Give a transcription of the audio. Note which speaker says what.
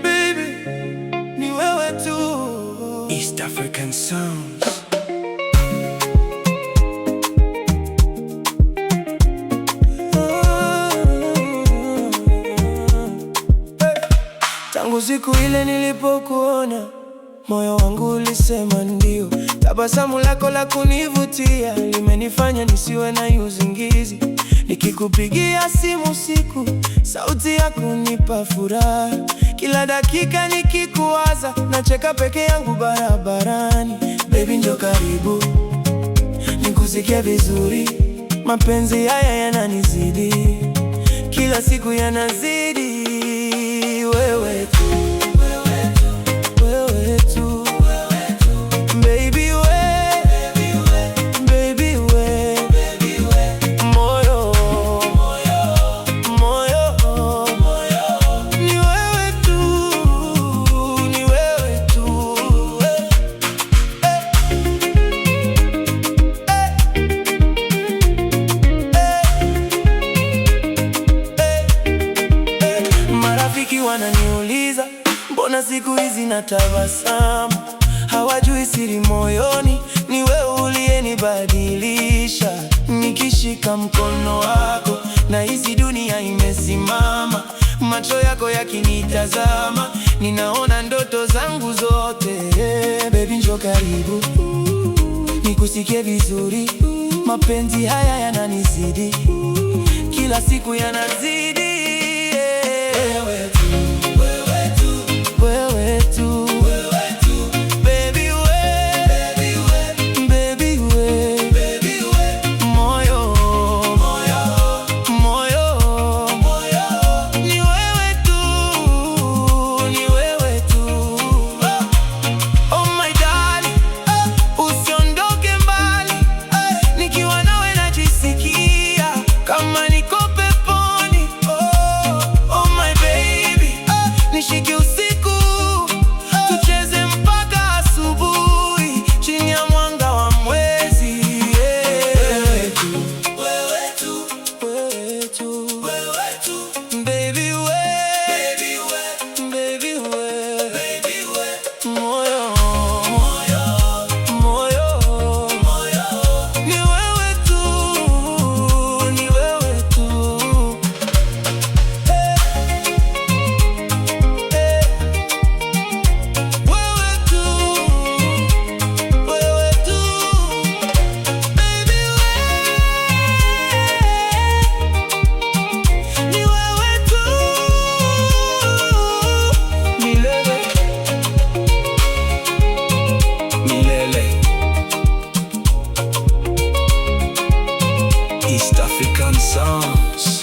Speaker 1: Baby, ni wewe tu.
Speaker 2: East African Sounds.
Speaker 1: Tangu siku ile nilipokuona, moyo wangu ulisema ndio. Tabasamu lako la kunivutia limenifanya nisiwe na usingizi. Nikikupigia simu siku, sauti yako hunipa furaha. Kila dakika nikikuwaza, nacheka peke yangu barabarani. Baby, njoo karibu nikusikie vizuri. Mapenzi haya yananizidi, kila siku yanazidi. Wewe tu, wewe tu, baby we, baby we, moyo, ni wewe tu, ni wewe tu. Marafiki wananiuliza, mbona siku hizi natabasamu? Hawajui siri moyoni, ni wewe uliyenibadilisha. Nikishika mkono wako, nahisi dunia imesimama. Macho yako yakinitazama, ninaona ndoto zangu zote. Baby, njoo karibu nikusikie vizuri. Mapenzi haya yananizidi, kila siku yanazidi. Wewe tu, wewe tu, baby we, baby we, moyo, ni wewe tu, ni wewe tu. Oh my darling, usiondoke mbali. Nikiwa nawe najisikia kama niko peponi. Oh my baby, nishike usiku, tucheze mpaka asubuhi chini ya mwanga wa mwezi. Wewe tu, wewe tu, wewe tu, baby we, baby we, moyo, ni wewe tu, ni wewe tu. Wewe tu, wewe tu, baby we, ni wewe tu, milele,
Speaker 2: Milele. East African Sounds.